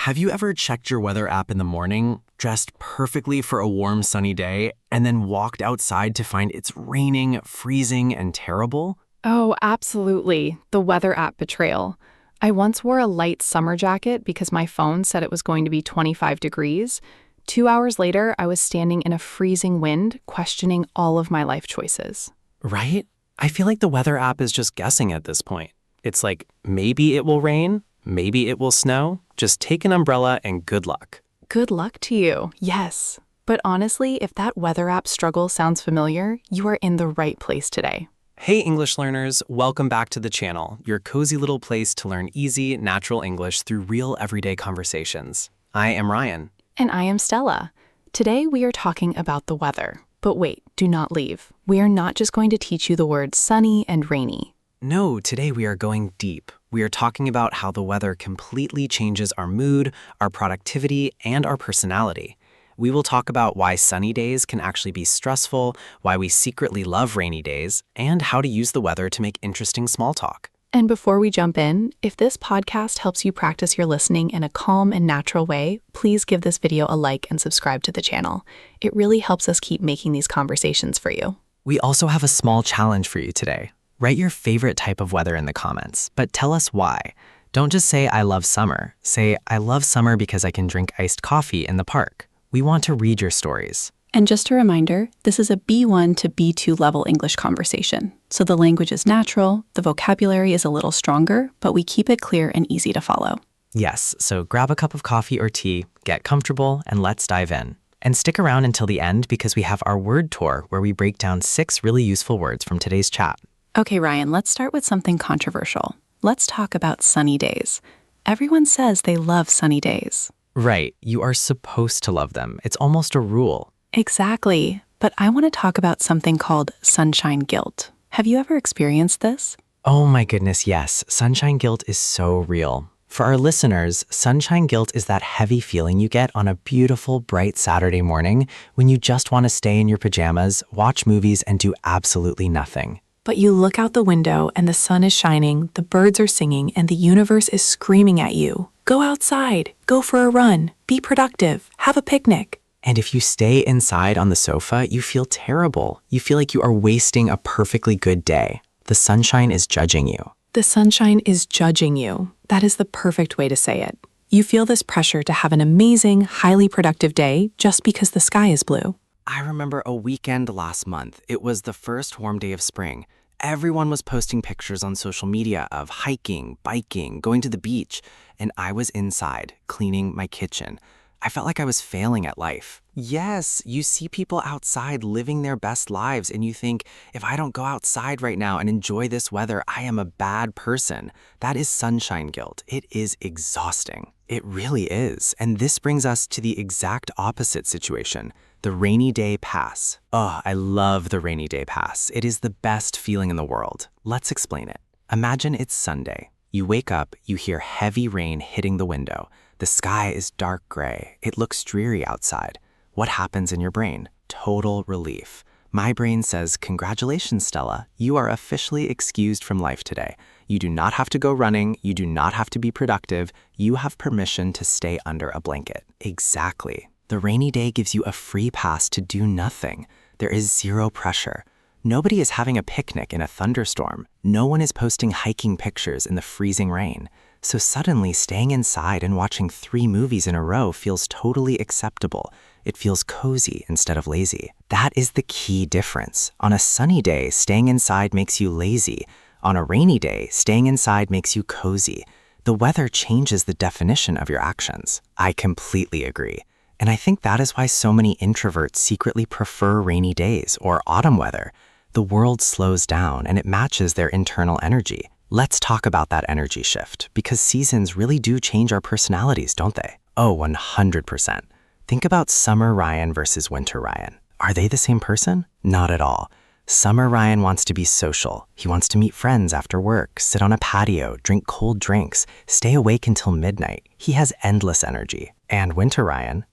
Have you ever checked your weather app in the morning, dressed perfectly for a warm, sunny day, and then walked outside to find it's raining, freezing, and terrible? Oh, absolutely. The weather app betrayal. I once wore a light summer jacket because my phone said it was going to be 25 degrees. 2 hours later, I was standing in a freezing wind, questioning all of my life choices. Right? I feel like the weather app is just guessing at this point. It's like, maybe it will rain, maybe it will snow. Just take an umbrella and good luck. Good luck to you, yes. But honestly, if that weather app struggle sounds familiar, you are in the right place today. Hey English learners, welcome back to the channel, your cozy little place to learn easy, natural English through real everyday conversations. I am Ryan. And I am Stella. Today we are talking about the weather. But wait, do not leave. We are not just going to teach you the words sunny and rainy. No, today we are going deep. We are talking about how the weather completely changes our mood, our productivity, and our personality. We will talk about why sunny days can actually be stressful, why we secretly love rainy days, and how to use the weather to make interesting small talk. And before we jump in, if this podcast helps you practice your listening in a calm and natural way, please give this video a like and subscribe to the channel. It really helps us keep making these conversations for you. We also have a small challenge for you today. Write your favorite type of weather in the comments, but tell us why. Don't just say, I love summer. Say, I love summer because I can drink iced coffee in the park. We want to read your stories. And just a reminder, this is a B1 to B2 level English conversation. So the language is natural, the vocabulary is a little stronger, but we keep it clear and easy to follow. Yes, so grab a cup of coffee or tea, get comfortable, and let's dive in. And stick around until the end because we have our word tour where we break down 6 really useful words from today's chat. Okay, Ryan, let's start with something controversial. Let's talk about sunny days. Everyone says they love sunny days. Right, you are supposed to love them. It's almost a rule. Exactly, but I want to talk about something called sunshine guilt. Have you ever experienced this? Oh my goodness, yes. Sunshine guilt is so real. For our listeners, sunshine guilt is that heavy feeling you get on a beautiful, bright Saturday morning when you just want to stay in your pajamas, watch movies, and do absolutely nothing. But you look out the window and the sun is shining, the birds are singing, and the universe is screaming at you. Go outside, go for a run, be productive, have a picnic. And if you stay inside on the sofa, you feel terrible. You feel like you are wasting a perfectly good day. The sunshine is judging you. The sunshine is judging you. That is the perfect way to say it. You feel this pressure to have an amazing, highly productive day just because the sky is blue. I remember a weekend last month. It was the first warm day of spring. Everyone was posting pictures on social media of hiking, biking, going to the beach, and I was inside, cleaning my kitchen. I felt like I was failing at life. Yes, you see people outside living their best lives, and you think, if I don't go outside right now and enjoy this weather, I am a bad person. That is sunshine guilt. It is exhausting. It really is. And this brings us to the exact opposite situation. The rainy day pass. Oh, I love the rainy day pass. It is the best feeling in the world. Let's explain it. Imagine it's Sunday. You wake up, you hear heavy rain hitting the window. The sky is dark gray. It looks dreary outside. What happens in your brain? Total relief. My brain says, congratulations, Stella. You are officially excused from life today. You do not have to go running. You do not have to be productive. You have permission to stay under a blanket. Exactly. The rainy day gives you a free pass to do nothing. There is zero pressure. Nobody is having a picnic in a thunderstorm. No one is posting hiking pictures in the freezing rain. So suddenly staying inside and watching 3 movies in a row feels totally acceptable. It feels cozy instead of lazy. That is the key difference. On a sunny day, staying inside makes you lazy. On a rainy day, staying inside makes you cozy. The weather changes the definition of your actions. I completely agree. And I think that is why so many introverts secretly prefer rainy days or autumn weather. The world slows down and it matches their internal energy. Let's talk about that energy shift, because seasons really do change our personalities, don't they? Oh, 100%. Think about summer Ryan versus winter Ryan. Are they the same person? Not at all. Summer Ryan wants to be social. He wants to meet friends after work, sit on a patio, drink cold drinks, stay awake until midnight. He has endless energy. And winter Ryan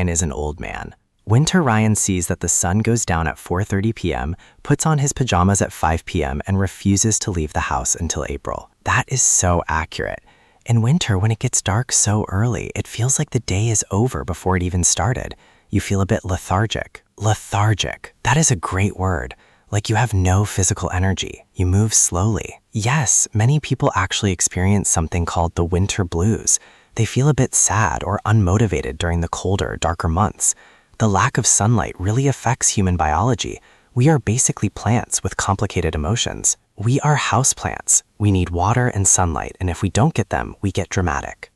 is an old man. Winter Ryan sees that the sun goes down at 4:30 p.m., puts on his pajamas at 5 p.m., and refuses to leave the house until April. That is so accurate. In winter, when it gets dark so early, it feels like the day is over before it even started. You feel a bit lethargic. Lethargic. That is a great word. Like you have no physical energy. You move slowly. Yes, many people actually experience something called the winter blues. They feel a bit sad or unmotivated during the colder, darker months. The lack of sunlight really affects human biology. We are basically plants with complicated emotions. We are houseplants. We need water and sunlight, and if we don't get them, we get dramatic.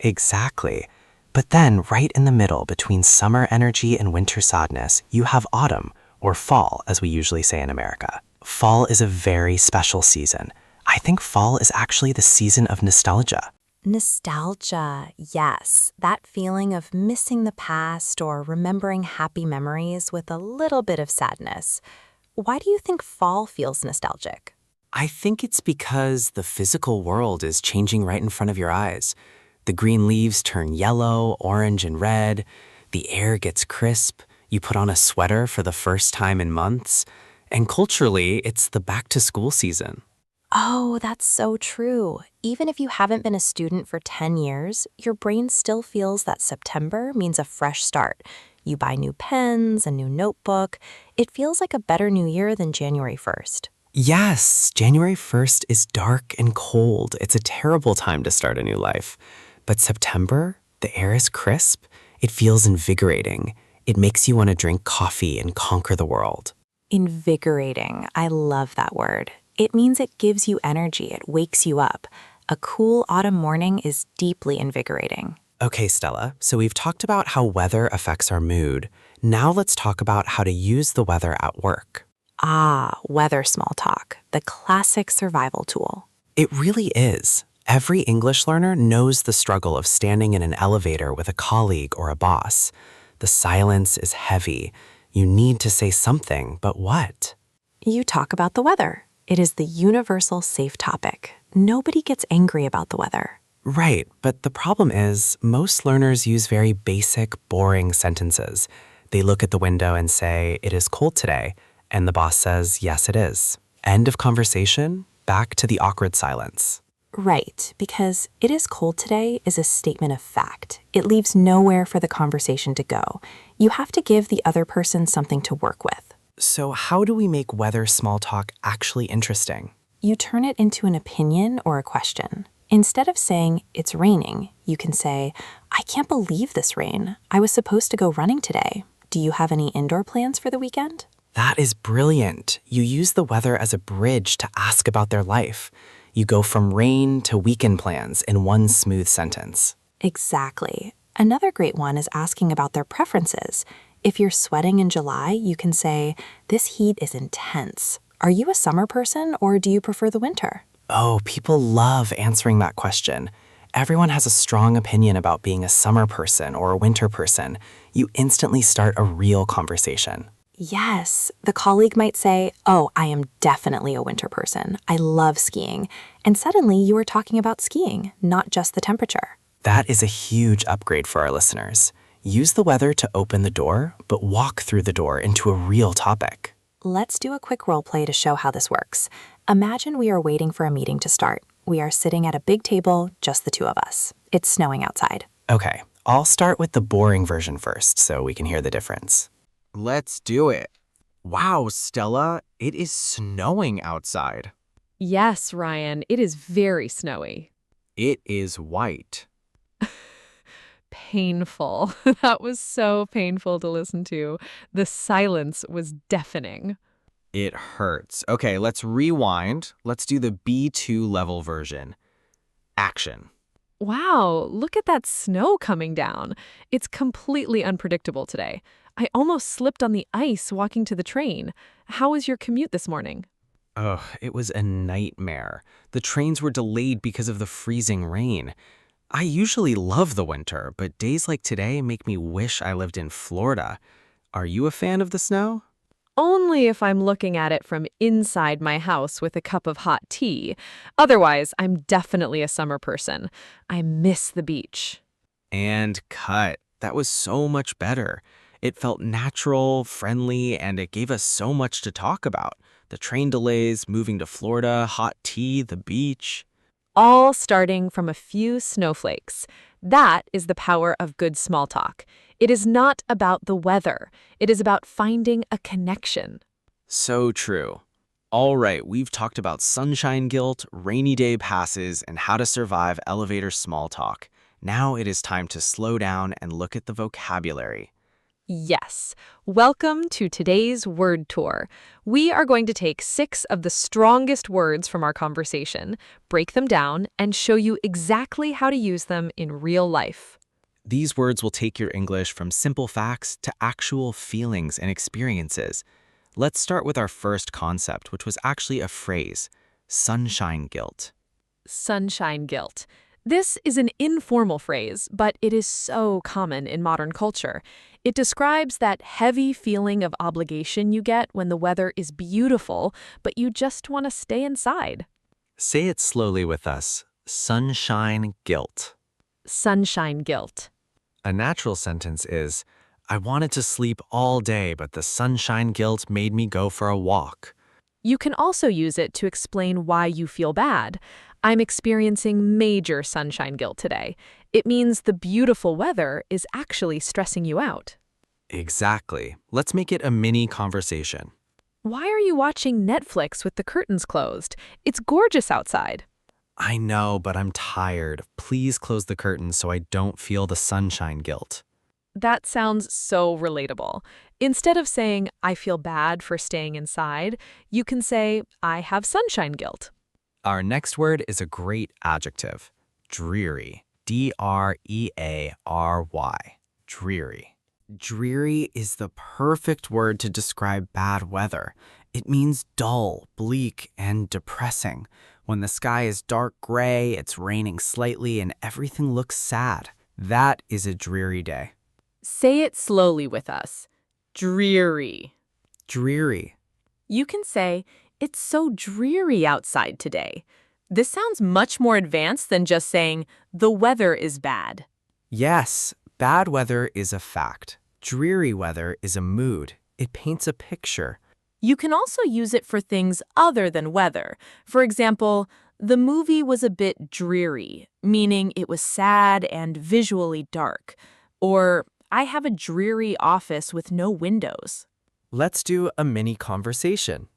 Exactly. But then, right in the middle between summer energy and winter sadness, you have autumn, or fall, as we usually say in America. Fall is a very special season. I think fall is actually the season of nostalgia. Nostalgia, yes. That feeling of missing the past or remembering happy memories with a little bit of sadness. Why do you think fall feels nostalgic? I think it's because the physical world is changing right in front of your eyes. The green leaves turn yellow, orange, and red. The air gets crisp. You put on a sweater for the first time in months. And culturally, it's the back-to-school season. Oh, that's so true. Even if you haven't been a student for 10 years, your brain still feels that September means a fresh start. You buy new pens, a new notebook. It feels like a better new year than January 1st. Yes, January 1st is dark and cold. It's a terrible time to start a new life. But September, the air is crisp. It feels invigorating. It makes you want to drink coffee and conquer the world. Invigorating. I love that word. It means it gives you energy. It wakes you up. A cool autumn morning is deeply invigorating. Okay, Stella, so we've talked about how weather affects our mood. Now let's talk about how to use the weather at work. Ah, weather small talk, the classic survival tool. It really is. Every English learner knows the struggle of standing in an elevator with a colleague or a boss. The silence is heavy. You need to say something, but what? You talk about the weather. It is the universal safe topic. Nobody gets angry about the weather. Right, but the problem is most learners use very basic, boring sentences. They look at the window and say, "It is cold today," and the boss says, "Yes, it is." End of conversation, back to the awkward silence. Right, because "it is cold today" is a statement of fact. It leaves nowhere for the conversation to go. You have to give the other person something to work with. So how do we make weather small talk actually interesting? You turn it into an opinion or a question. Instead of saying, "It's raining," you can say, "I can't believe this rain. I was supposed to go running today. Do you have any indoor plans for the weekend?" That is brilliant. You use the weather as a bridge to ask about their life. You go from rain to weekend plans in one smooth sentence. Exactly. Another great one is asking about their preferences. If you're sweating in July, you can say, "This heat is intense. Are you a summer person or do you prefer the winter?" Oh, people love answering that question. Everyone has a strong opinion about being a summer person or a winter person. You instantly start a real conversation. Yes, the colleague might say, "Oh, I am definitely a winter person. I love skiing." And suddenly you are talking about skiing, not just the temperature. That is a huge upgrade for our listeners. Use the weather to open the door, but walk through the door into a real topic. Let's do a quick role play to show how this works. Imagine we are waiting for a meeting to start. We are sitting at a big table, just the two of us. It's snowing outside. Okay, I'll start with the boring version first so we can hear the difference. Let's do it. Wow, Stella, it is snowing outside. Yes, Ryan, it is very snowy. It is white. Painful. That was so painful to listen to. The silence was deafening. It hurts. Okay, let's rewind. Let's do the B2 level version. Action. Wow, look at that snow coming down. It's completely unpredictable today. I almost slipped on the ice walking to the train. How was your commute this morning? Ugh, it was a nightmare. The trains were delayed because of the freezing rain. I usually love the winter, but days like today make me wish I lived in Florida. Are you a fan of the snow? Only if I'm looking at it from inside my house with a cup of hot tea. Otherwise, I'm definitely a summer person. I miss the beach. And cut. That was so much better. It felt natural, friendly, and it gave us so much to talk about. The train delays, moving to Florida, hot tea, the beach. all starting from a few snowflakes. That is the power of good small talk. It is not about the weather. It is about finding a connection. So true. All right, we've talked about sunshine guilt, rainy day passes, and how to survive elevator small talk. Now it is time to slow down and look at the vocabulary. Yes. Welcome to today's word tour. We are going to take 6 of the strongest words from our conversation, break them down, and show you exactly how to use them in real life. These words will take your English from simple facts to actual feelings and experiences. Let's start with our first concept, which was actually a phrase, sunshine guilt. Sunshine guilt. This is an informal phrase, but it is so common in modern culture. It describes that heavy feeling of obligation you get when the weather is beautiful, but you just want to stay inside. Say it slowly with us, sunshine guilt. Sunshine guilt. A natural sentence is, I wanted to sleep all day, but the sunshine guilt made me go for a walk. You can also use it to explain why you feel bad. I'm experiencing major sunshine guilt today. It means the beautiful weather is actually stressing you out. Exactly. Let's make it a mini conversation. Why are you watching Netflix with the curtains closed? It's gorgeous outside. I know, but I'm tired. Please close the curtains so I don't feel the sunshine guilt. That sounds so relatable. Instead of saying, I feel bad for staying inside, you can say, I have sunshine guilt. Our next word is a great adjective, dreary. D-R-E-A-R-Y. Dreary. Dreary is the perfect word to describe bad weather. It means dull, bleak, and depressing. When the sky is dark gray, it's raining slightly, and everything looks sad. That is a dreary day. Say it slowly with us. Dreary. Dreary. You can say, it's so dreary outside today. This sounds much more advanced than just saying, the weather is bad. Yes, bad weather is a fact. Dreary weather is a mood. It paints a picture. You can also use it for things other than weather. For example, the movie was a bit dreary, meaning it was sad and visually dark. Or, I have a dreary office with no windows. Let's do a mini conversation.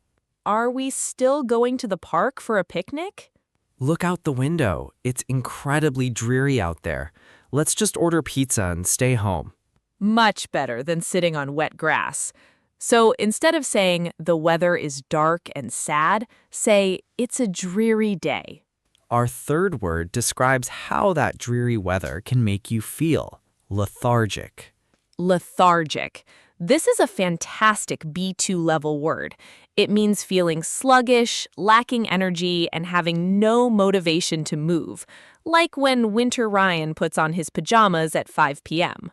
Are we still going to the park for a picnic? Look out the window. It's incredibly dreary out there. Let's just order pizza and stay home. Much better than sitting on wet grass. So instead of saying the weather is dark and sad, say it's a dreary day. Our third word describes how that dreary weather can make you feel. Lethargic. Lethargic. This is a fantastic B2 level word. It means feeling sluggish, lacking energy, and having no motivation to move, like when Winter Ryan puts on his pajamas at 5 p.m.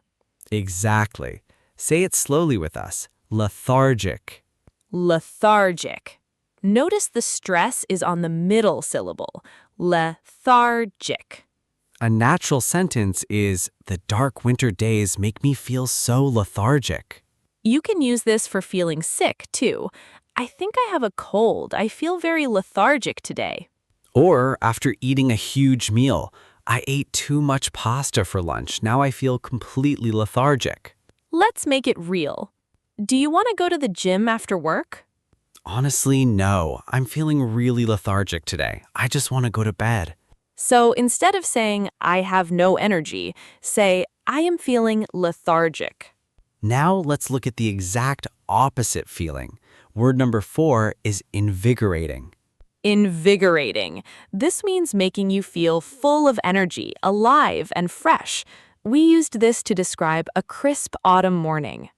Exactly. Say it slowly with us. Lethargic. Lethargic. Notice the stress is on the middle syllable. Lethargic. A natural sentence is, the dark winter days make me feel so lethargic. You can use this for feeling sick, too. I think I have a cold. I feel very lethargic today. Or after eating a huge meal, I ate too much pasta for lunch. Now I feel completely lethargic. Let's make it real. Do you want to go to the gym after work? Honestly, no. I'm feeling really lethargic today. I just want to go to bed. So instead of saying, I have no energy, say, I am feeling lethargic. Now let's look at the exact opposite feeling. Word number 4 is invigorating. Invigorating. This means making you feel full of energy, alive, and fresh. We used this to describe a crisp autumn morning.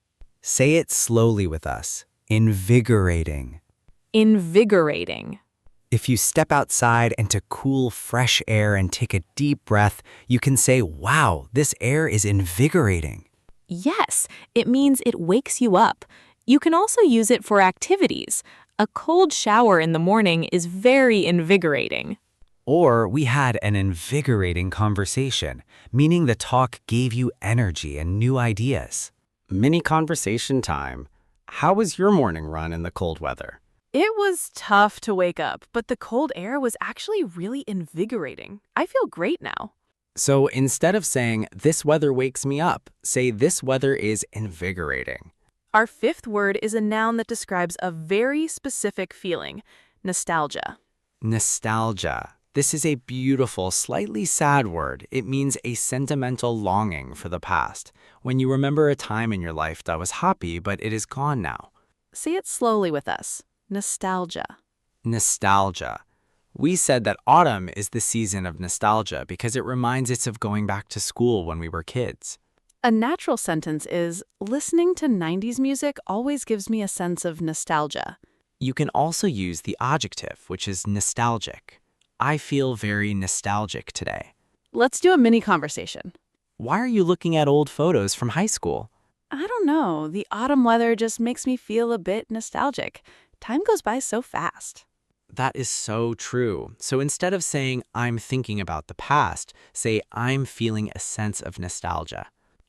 Say it slowly with us. Invigorating. Invigorating. If you step outside into cool, fresh air and take a deep breath, you can say, wow, this air is invigorating. Yes, it means it wakes you up. You can also use it for activities. A cold shower in the morning is very invigorating. Or we had an invigorating conversation, meaning the talk gave you energy and new ideas. Mini conversation time. How was your morning run in the cold weather? It was tough to wake up, but the cold air was actually really invigorating. I feel great now. So instead of saying, this weather wakes me up, say, this weather is invigorating. Our fifth word is a noun that describes a very specific feeling, nostalgia. Nostalgia. This is a beautiful, slightly sad word. It means a sentimental longing for the past, when you remember a time in your life that was happy, but it is gone now. Say it slowly with us. Nostalgia. Nostalgia. We said that autumn is the season of nostalgia because it reminds us of going back to school when we were kids. A natural sentence is, listening to 90s music always gives me a sense of nostalgia. You can also use the adjective, which is nostalgic. I feel very nostalgic today. Let's do a mini conversation. Why are you looking at old photos from high school? I don't know, the autumn weather just makes me feel a bit nostalgic. Time goes by so fast. That is so true. So instead of saying, I'm thinking about the past, say, I'm feeling a sense of nostalgia.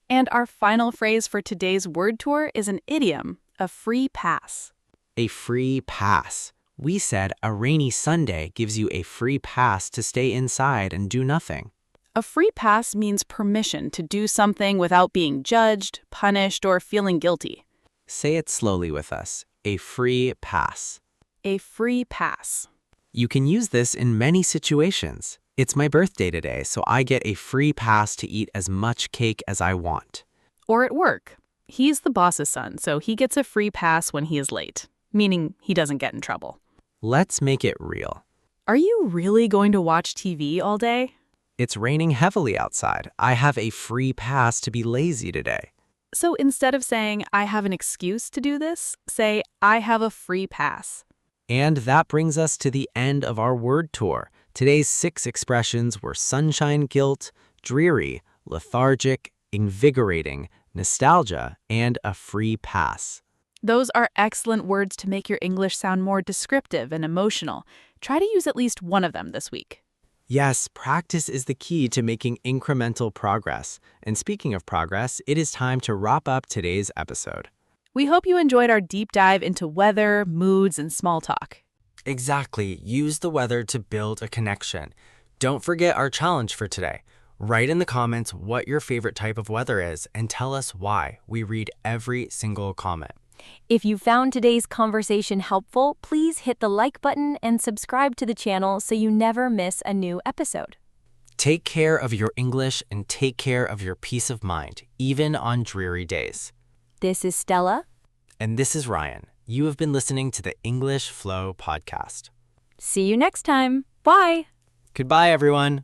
And our final phrase for today's word tour is an idiom, a free pass. A free pass. We said a rainy Sunday gives you a free pass to stay inside and do nothing. A free pass means permission to do something without being judged, punished, or feeling guilty. Say it slowly with us. A free pass. A free pass. You can use this in many situations. It's my birthday today, so I get a free pass to eat as much cake as I want. Or at work. He's the boss's son, so he gets a free pass when he is late, meaning he doesn't get in trouble. Let's make it real. Are you really going to watch TV all day? It's raining heavily outside. I have a free pass to be lazy today. So instead of saying, I have an excuse to do this, say, I have a free pass. And that brings us to the end of our word tour. Today's 6 expressions were sunshine guilt, dreary, lethargic, invigorating, nostalgia, and a free pass. Those are excellent words to make your English sound more descriptive and emotional. Try to use at least one of them this week. Yes, practice is the key to making incremental progress. And speaking of progress, it is time to wrap up today's episode. We hope you enjoyed our deep dive into weather, moods, and small talk. Exactly. Use the weather to build a connection. Don't forget our challenge for today. Write in the comments what your favorite type of weather is and tell us why. We read every single comment. If you found today's conversation helpful, please hit the like button and subscribe to the channel so you never miss a new episode. Take care of your English and take care of your peace of mind, even on dreary days. This is Stella. And this is Ryan. You have been listening to the English Flow podcast. See you next time. Bye. Goodbye, everyone.